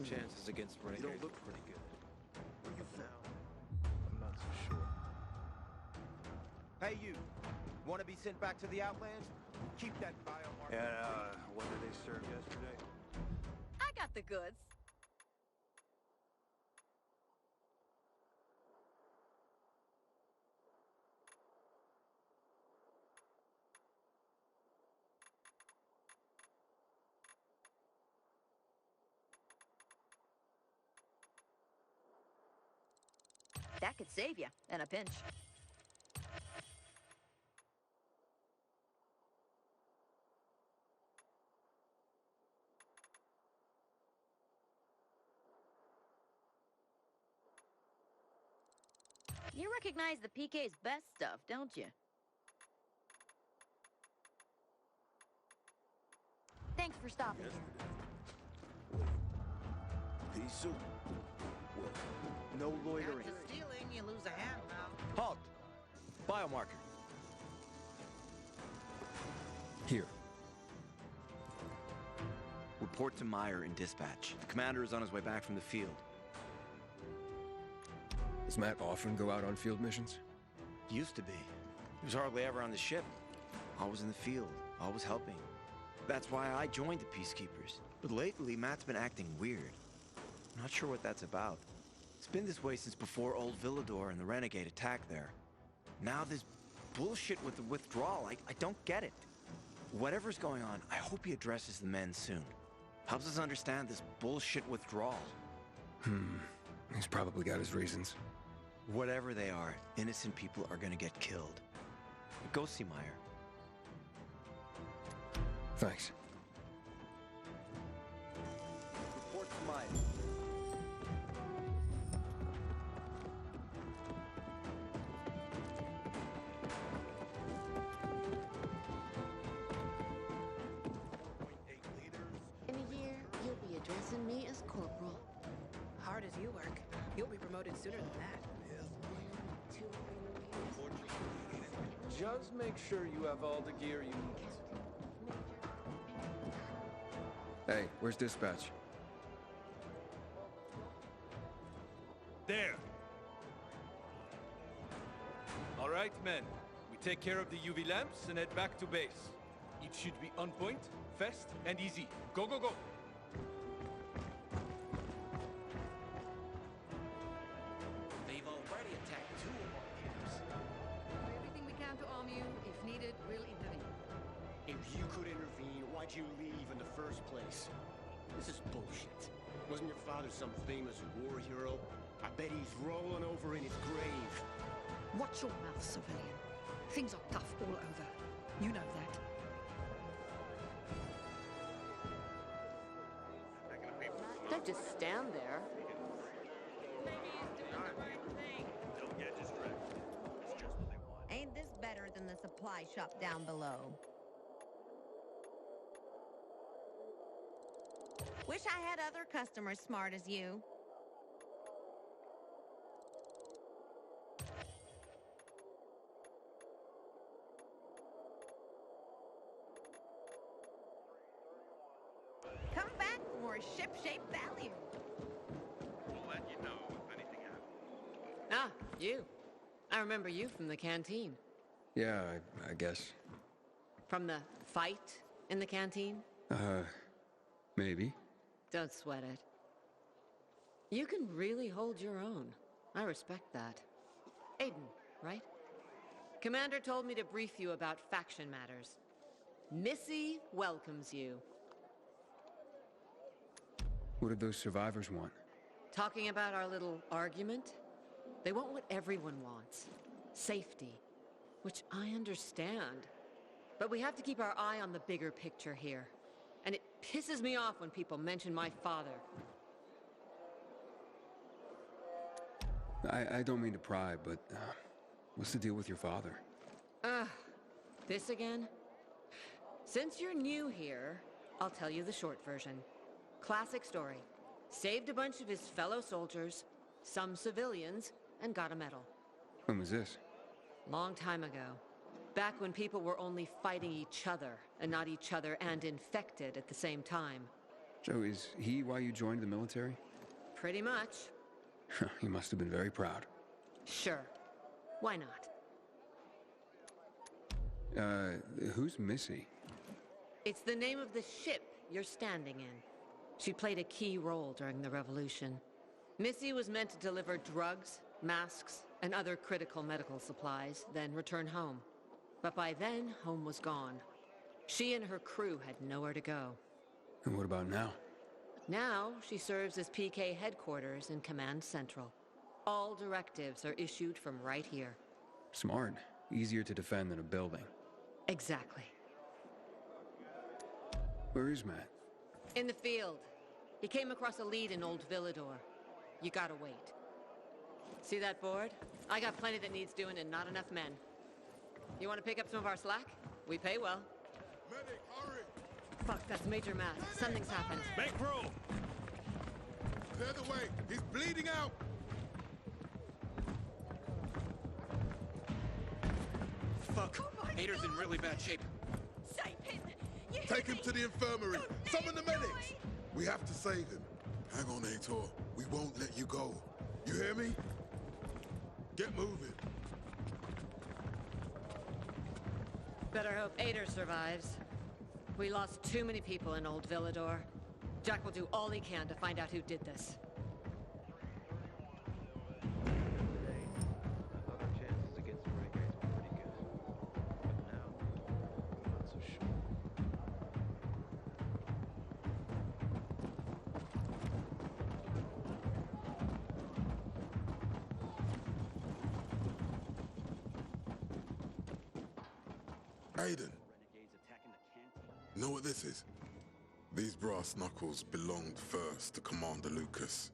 Chances against renegades. You don't look pretty good. Where you found? I'm not so sure. Hey, you. Want to be sent back to the Outlands? Keep that biomarker. And, what did they serve yesterday? I got the goods. That could save you in a pinch. You recognize the PK's best stuff, don't you? Thanks for stopping. Piece of... Well, no loitering. After stealing, you lose a hand now. Halt! Biomarker. Here. Report to Meyer in dispatch. The commander is on his way back from the field. Does Matt often go out on field missions? Used to be. He was hardly ever on the ship. Always in the field, always helping. That's why I joined the Peacekeepers. But lately, Matt's been acting weird. I'm not sure what that's about. It's been this way since before old Villador and the Renegade attack there. Now this bullshit with the withdrawal, I don't get it. Whatever's going on, I hope he addresses the men soon. Helps us understand this bullshit withdrawal. He's probably got his reasons. Whatever they are, innocent people are gonna get killed. Go see Meyer. Thanks. Report to Meyer. In a year, you'll be addressing me as Corporal. Hard as you work, you'll be promoted sooner than that. Just make sure you have all the gear you need. Hey, where's dispatch? There! All right, men. We take care of the UV lamps and head back to base. It should be on point, fast, and easy. Go, go, go! They've already attacked 2 of our leaders. Everything we can to arm you. If needed, we'll intervene. If you could intervene, why'd you leave in the first place? This is bullshit. Wasn't your father some famous war hero? I bet he's rolling over in his grave. Watch your mouth, civilian. Things are tough all over. You know that. Don't just stand there. Ain't this better than the supply shop down below? Wish I had other customers smart as you. Come back for more ship-shape value. We'll let you know if anything happens. Ah, you. I remember you from the canteen. Yeah, I guess. From the fight in the canteen? Maybe. Don't sweat it. You can really hold your own. I respect that. Aiden, right? Commander told me to brief you about faction matters. Missy welcomes you. What did those survivors want? Talking about our little argument? They want what everyone wants. Safety. Which I understand. But we have to keep our eye on the bigger picture here. And it pisses me off when people mention my father. I don't mean to pry, but what's the deal with your father? This again? Since you're new here, I'll tell you the short version. Classic story. Saved a bunch of his fellow soldiers, some civilians, and got a medal. When was this? Long time ago. Back when people were only fighting each other, and not each other and infected at the same time. So is he why you joined the military? Pretty much. He must have been very proud. Sure. Why not? Who's Missy? It's the name of the ship you're standing in. She played a key role during the revolution. Missy was meant to deliver drugs, masks, and other critical medical supplies, then return home. But by then, home was gone. She and her crew had nowhere to go. And what about now? Now, she serves as PK headquarters in Command Central. All directives are issued from right here. Smart. Easier to defend than a building. Exactly. Where is Matt? In the field. He came across a lead in Old Villador. You gotta wait. See that board? I got plenty that needs doing and not enough men. You wanna pick up some of our slack? We pay well. Medic, hurry! Fuck, that's Major Matt. Something's happened. Make room! Clear the way! He's bleeding out! Fuck. Aiden's in really bad shape. Take him to the infirmary! Summon the medics! We have to save him. Hang on, Aitor. We won't let you go. You hear me? Get moving. Better hope Aidan survives. We lost too many people in Old Villador. Jack will do all he can to find out who did this. Aiden. Know what this is? These brass knuckles belonged first to Commander Lucas.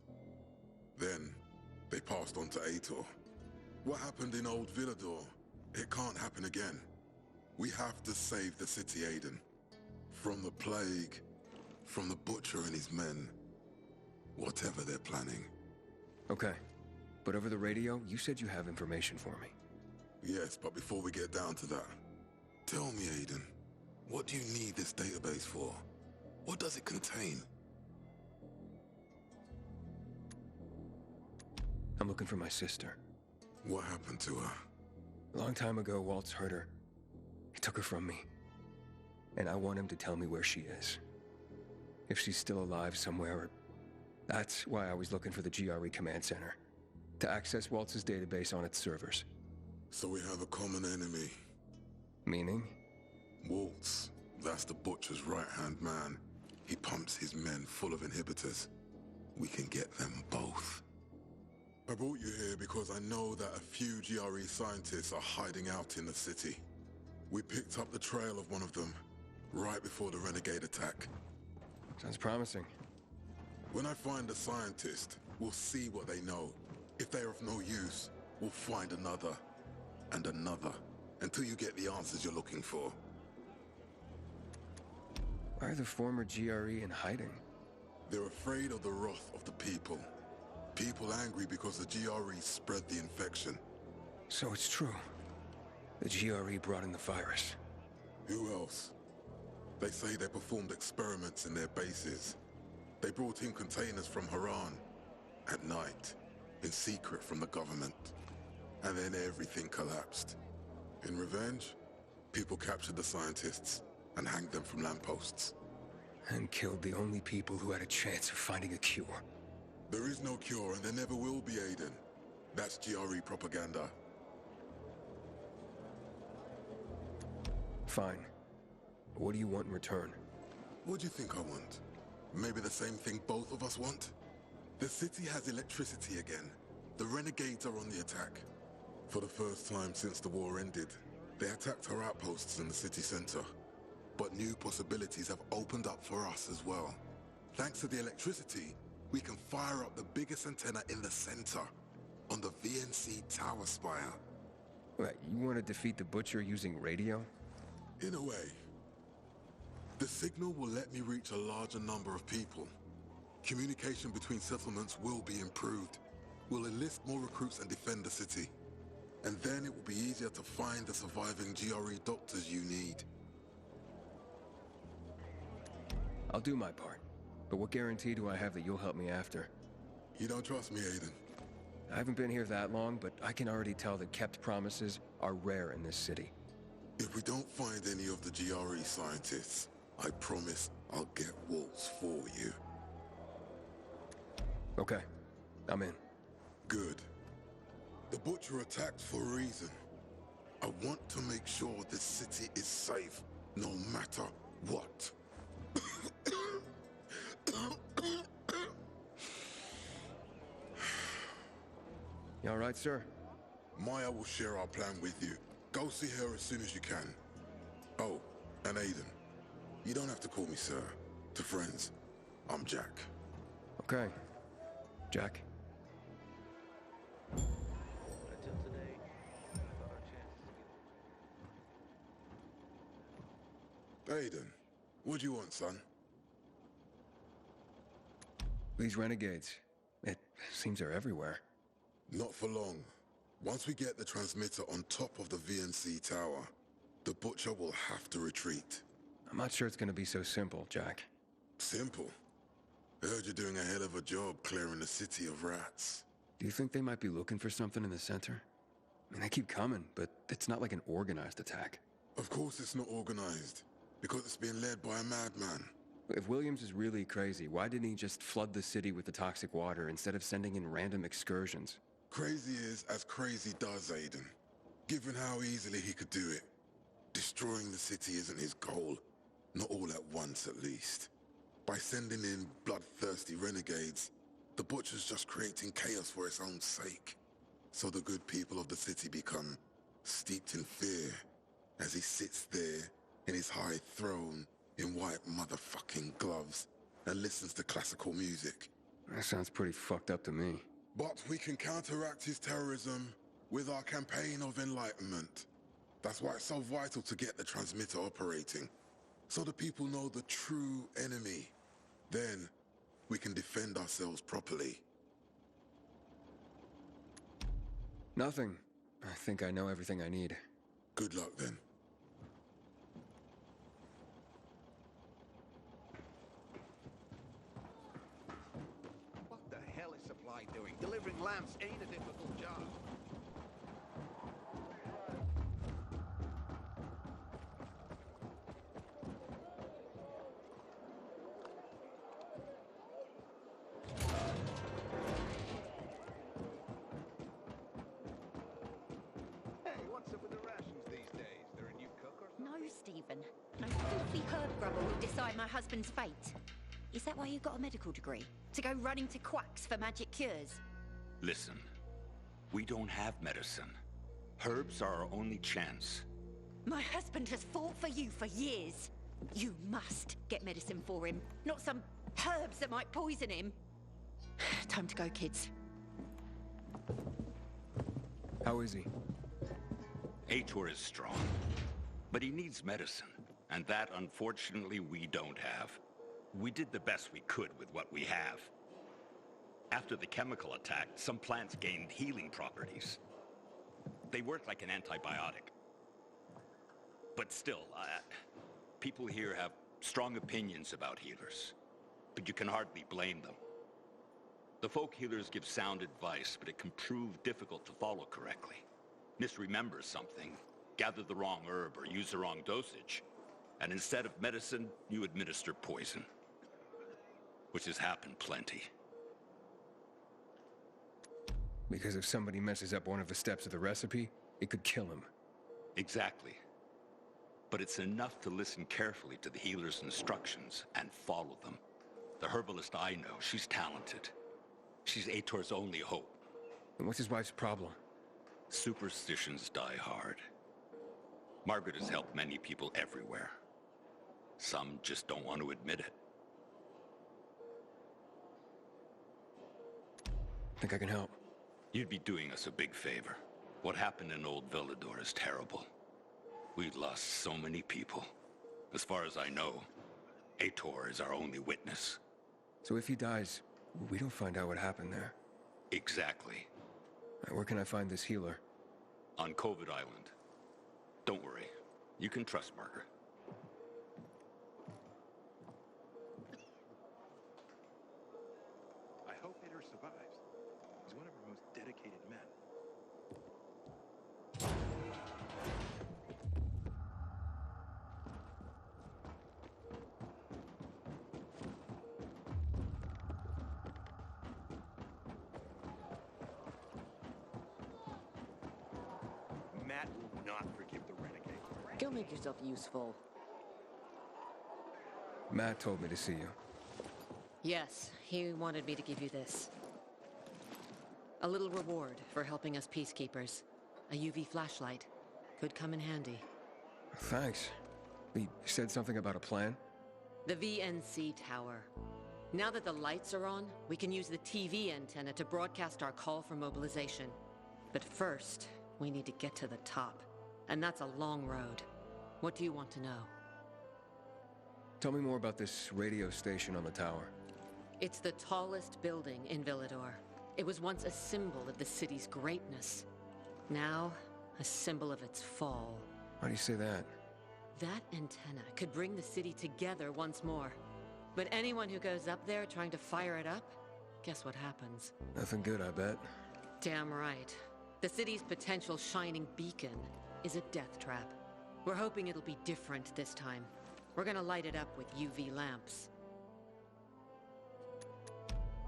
Then, they passed on to Aitor. What happened in Old Villador, it can't happen again. We have to save the city, Aiden. From the plague, from the Butcher and his men. Whatever they're planning. Okay. But over the radio, you said you have information for me. Yes, but before we get down to that, tell me, Aidan, what do you need this database for? What does it contain? I'm looking for my sister. What happened to her? A long time ago, Waltz hurt her. He took her from me. And I want him to tell me where she is. If she's still alive somewhere. That's why I was looking for the GRE command center. To access Waltz's database on its servers. So we have a common enemy. Meaning? Waltz. That's the Butcher's right-hand man. He pumps his men full of inhibitors. We can get them both. I brought you here because I know that a few GRE scientists are hiding out in the city. We picked up the trail of one of them, right before the renegade attack. Sounds promising. When I find a scientist, we'll see what they know. If they're of no use, we'll find another, and another, until you get the answers you're looking for. Why are the former GRE in hiding? They're afraid of the wrath of the people. People angry because the GRE spread the infection. So it's true. The GRE brought in the virus. Who else? They say they performed experiments in their bases. They brought in containers from Haran. At night. In secret from the government. And then everything collapsed. In revenge, people captured the scientists and hanged them from lampposts. And killed the only people who had a chance of finding a cure. There is no cure and there never will be, Aidan. That's GRE propaganda. Fine. What do you want in return? What do you think I want? Maybe the same thing both of us want? The city has electricity again. The renegades are on the attack. For the first time since the war ended, they attacked our outposts in the city center. But new possibilities have opened up for us as well. Thanks to the electricity, we can fire up the biggest antenna in the center, on on the VNC tower spire. What, you want to defeat the Butcher using radio? In a way. The signal will let me reach a larger number of people. Communication between settlements will be improved. We'll enlist more recruits and defend the city. And then it will be easier to find the surviving GRE doctors you need. I'll do my part. But what guarantee do I have that you'll help me after? You don't trust me, Aiden? I haven't been here that long, but I can already tell that kept promises are rare in this city. If we don't find any of the GRE scientists, I promise I'll get Waltz for you. Okay, I'm in. Good. The Butcher attacked for a reason. I want to make sure this city is safe, no matter what. You all right, sir? Maya will share our plan with you. Go see her as soon as you can. Oh, and Aidan. You don't have to call me sir. To friends, I'm Jack. Okay. Jack. Until today, I thought our chances Aidan, what do you want, son? These renegades. It seems they're everywhere. Not for long. Once we get the transmitter on top of the VNC tower, the Butcher will have to retreat. I'm not sure it's gonna be so simple, Jack. Simple? I heard you're doing a hell of a job clearing the city of rats. Do you think they might be looking for something in the center? I mean, they keep coming, but it's not like an organized attack. Of course it's not organized, because it's being led by a madman. If Williams is really crazy, why didn't he just flood the city with the toxic water instead of sending in random excursions? Crazy is as crazy does, Aidan. Given how easily he could do it. Destroying the city isn't his goal. Not all at once, at least. By sending in bloodthirsty renegades, the Butcher's just creating chaos for its own sake. So the good people of the city become steeped in fear as he sits there in his high throne in white motherfucking gloves and listens to classical music. That sounds pretty fucked up to me. But we can counteract his terrorism with our campaign of enlightenment. That's why it's so vital to get the transmitter operating, so the people know the true enemy. Then, we can defend ourselves properly. Nothing. I think I know everything I need. Good luck, then. What the hell is Supply doing? Delivering lamps ain't a difficult job. Hey, what's up with the rations these days? There a new cook or something? No, Stephen. No filthy herb grubber will decide my husband's fate. Is that why you got a medical degree? To go running to quacks for magic cures? Listen, we don't have medicine. Herbs are our only chance. My husband has fought for you for years. You must get medicine for him, not some herbs that might poison him. Time to go, kids. How is he? Aitor is strong, but he needs medicine, and that, unfortunately, we don't have. We did the best we could with what we have. After the chemical attack, some plants gained healing properties. They work like an antibiotic. But still, people here have strong opinions about healers, but you can hardly blame them. The folk healers give sound advice, but it can prove difficult to follow correctly. Misremember something, gather the wrong herb, or use the wrong dosage, and instead of medicine, you administer poison. Which has happened plenty. Because if somebody messes up one of the steps of the recipe, it could kill him. Exactly. But it's enough to listen carefully to the healer's instructions and follow them. The herbalist I know, she's talented. She's Aitor's only hope. And what's his wife's problem? Superstitions die hard. Margaret has helped many people everywhere. Some just don't want to admit it. Think I can help? You'd be doing us a big favor. What happened in Old Villador is terrible. We've lost so many people. As far as I know, Aitor is our only witness. So if he dies, we don't find out what happened there. Exactly. Where can I find this healer? On COVID Island. Don't worry. You can trust Margaret. I hope Aitor survives. He's one of our most dedicated men. Matt will not forgive the renegade. Go make yourself useful. Matt told me to see you. Yes, he wanted me to give you this. A little reward for helping us peacekeepers. A UV flashlight. Could come in handy. Thanks. He said something about a plan? The VNC tower. Now that the lights are on, we can use the TV antenna to broadcast our call for mobilization. But first, we need to get to the top. And that's a long road. What do you want to know? Tell me more about this radio station on the tower. It's the tallest building in Villador. It was once a symbol of the city's greatness. Now, a symbol of its fall. Why do you say that? That antenna could bring the city together once more. But anyone who goes up there trying to fire it up, guess what happens? Nothing good, I bet. Damn right. The city's potential shining beacon is a death trap. We're hoping it'll be different this time. We're gonna light it up with UV lamps.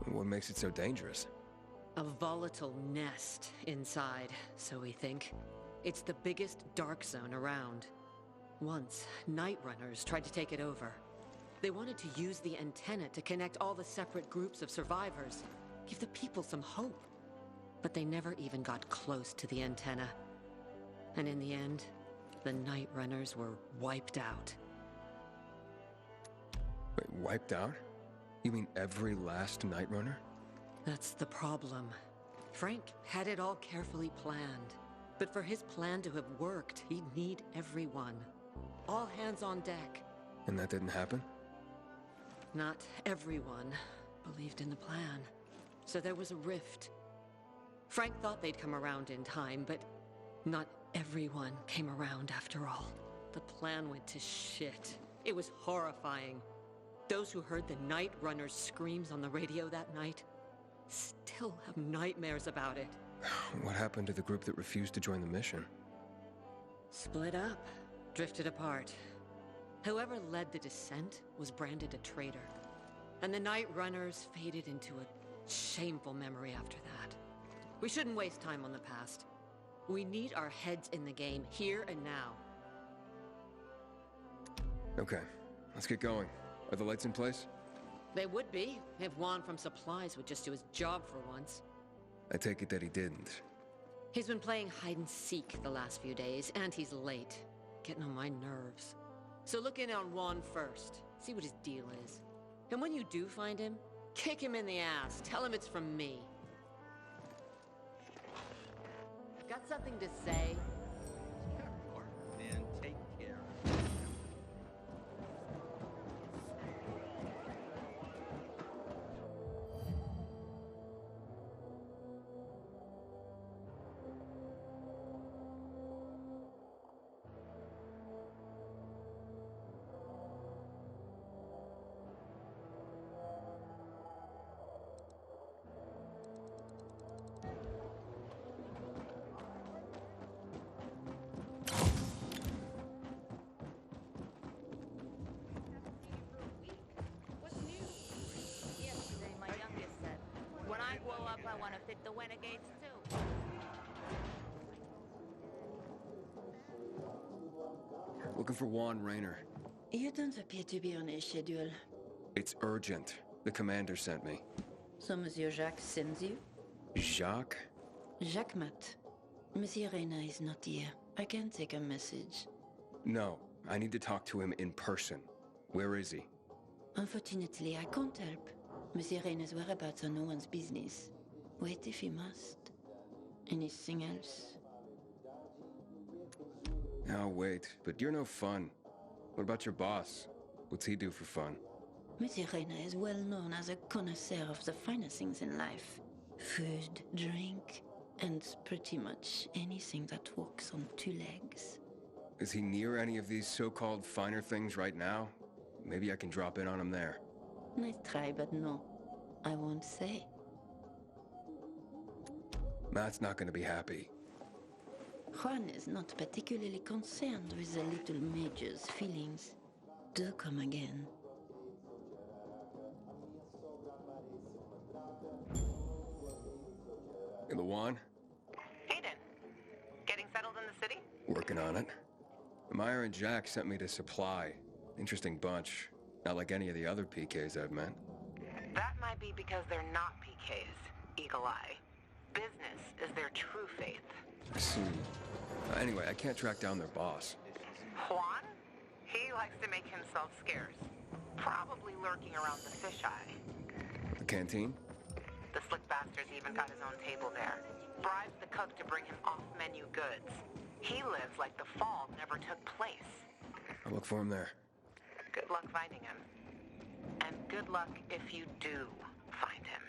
What makes it so dangerous? A volatile nest inside, so we think. It's the biggest dark zone around. Once, night runners tried to take it over. They wanted to use the antenna to connect all the separate groups of survivors, give the people some hope. But they never even got close to the antenna. And in the end, the night runners were wiped out. Wait, wiped out? You mean every last night runner? That's the problem. Frank had it all carefully planned. But for his plan to have worked, he'd need everyone. All hands on deck. And that didn't happen? Not everyone believed in the plan. So there was a rift. Frank thought they'd come around in time, but not everyone came around after all. The plan went to shit. It was horrifying. Those who heard the Night Runner's screams on the radio that night still have nightmares about it. What happened to the group that refused to join the mission? Split up, drifted apart. Whoever led the descent was branded a traitor. And the Night Runners faded into a shameful memory after that. We shouldn't waste time on the past. We need our heads in the game, here and now. Okay, let's get going. Are the lights in place? They would be, if Juan from Supplies would just do his job for once. I take it that he didn't. He's been playing hide-and-seek the last few days, and he's late. Getting on my nerves. So look in on Juan first. See what his deal is. And when you do find him, kick him in the ass. Tell him it's from me. Got something to say? And take care. I want to fit the renegades too. Looking for Juan Raynor. You don't appear to be on a schedule. It's urgent. The commander sent me. So Monsieur Jacques sends you? Jacques? Jacques Mat. Monsieur Raynor is not here. I can take a message. No, I need to talk to him in person. Where is he? Unfortunately, I can't help. Monsieur Raynor's whereabouts are no one's business. Wait if he must. Anything else? Now wait, but you're no fun. What about your boss? What's he do for fun? Monsieur Reina is well known as a connoisseur of the finer things in life. Food, drink, and pretty much anything that walks on two legs. Is he near any of these so-called finer things right now? Maybe I can drop in on him there. Nice try, but no. I won't say. Matt's not gonna be happy. Juan is not particularly concerned with the little major's feelings. Do come again. Lawan? Aiden, getting settled in the city? Working on it. Meyer and Jack sent me to Supply. Interesting bunch. Not like any of the other PKs I've met. That might be because they're not PKs, Eagle Eye. Business is their true faith. I see. Anyway, I can't track down their boss. Juan? He likes to make himself scarce. Probably lurking around the fisheye. The canteen? The slick bastard's even got his own table there. Bribes the cook to bring him off-menu goods. He lives like the fall never took place. I'll look for him there. Good luck finding him. And good luck if you do find him.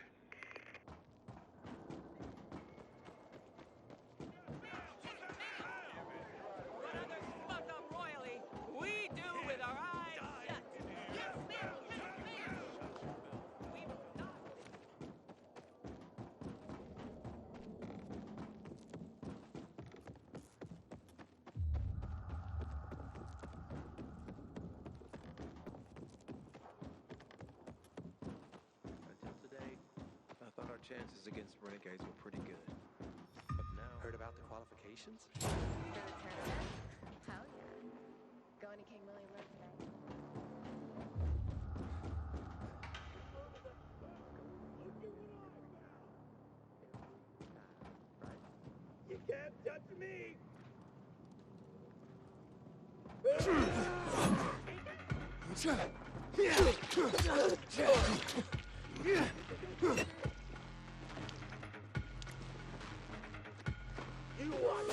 We do with our eyes shut. Yes, ma'am. Yes, ma'am. We will not. Until today, I thought our chances against renegades were pretty good. But now... Heard about the qualifications? Hell yeah. Going to King William Road today. You can't touch me! You want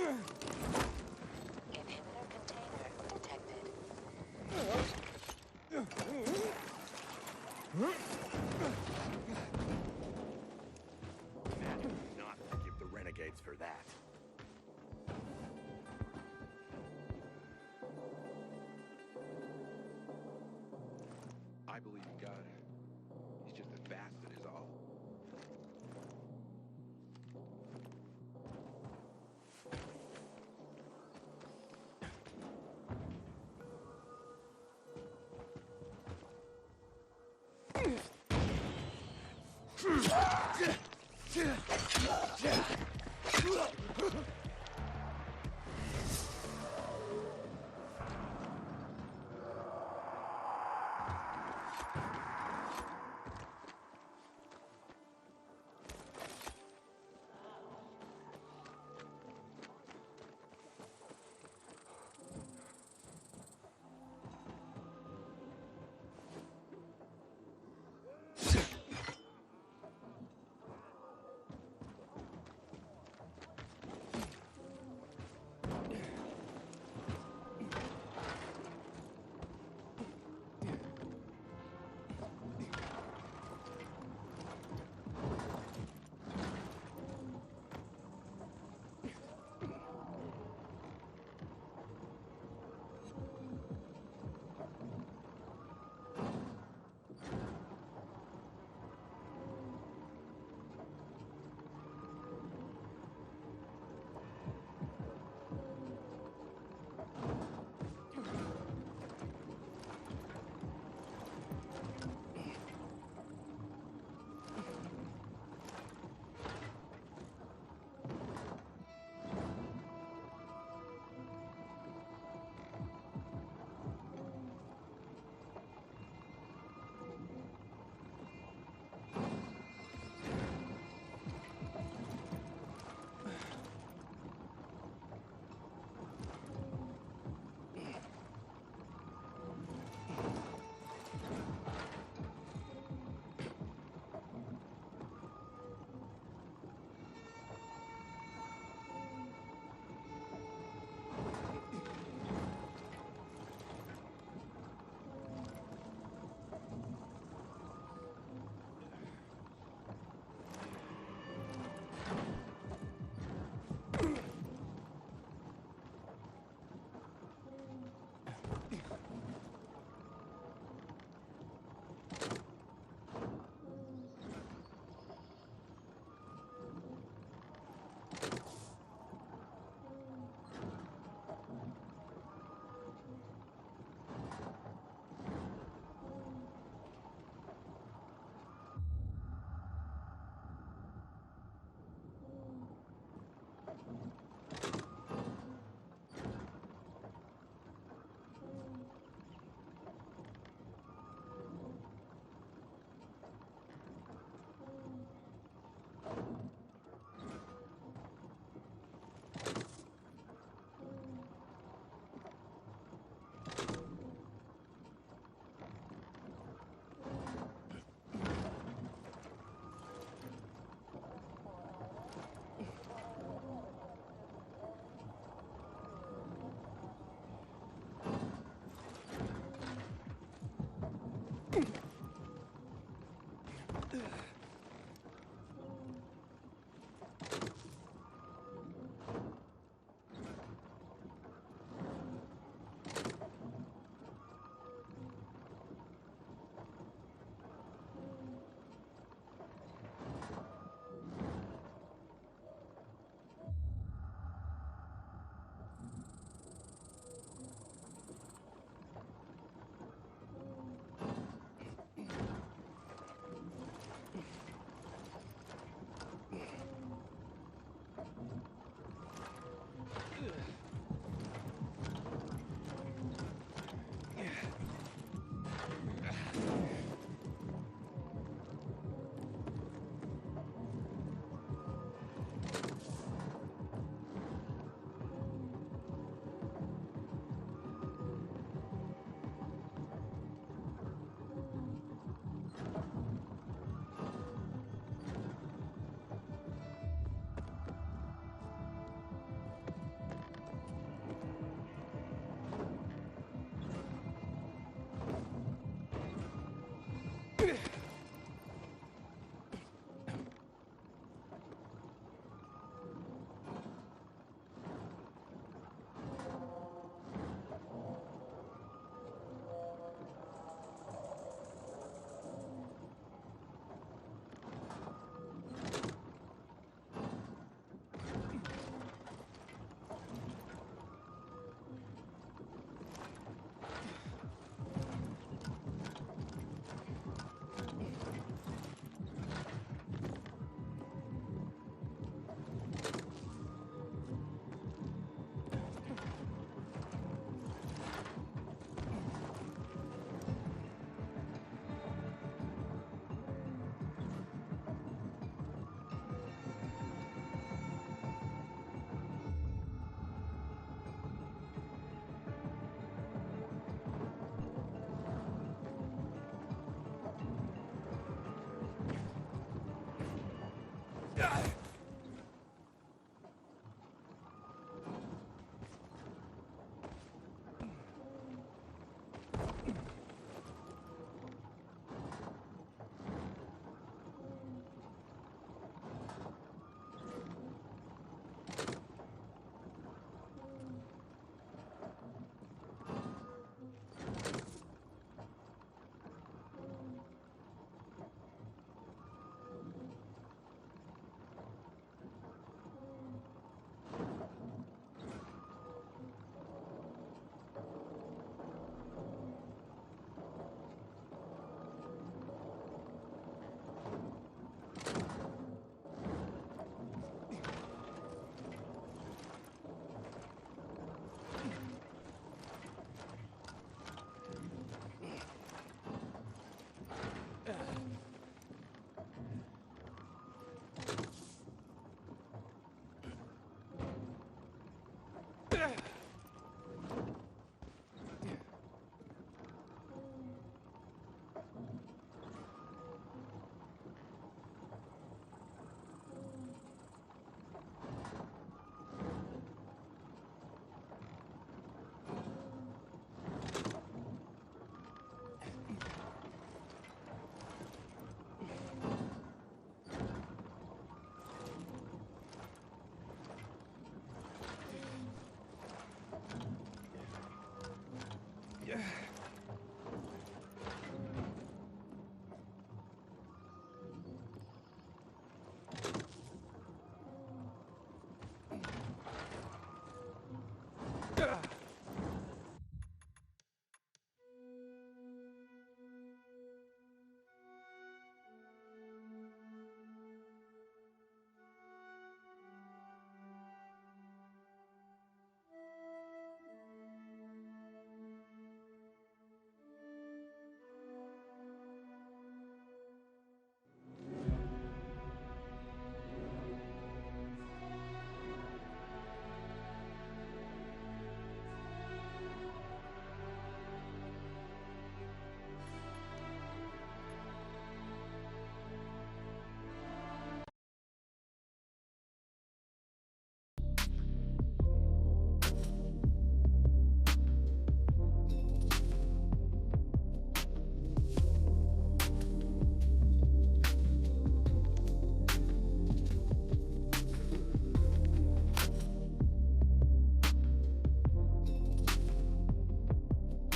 Inhibitor container detected. Man, do not forgive the renegades for that. I believe in God. He's just a bastard is all. Ah!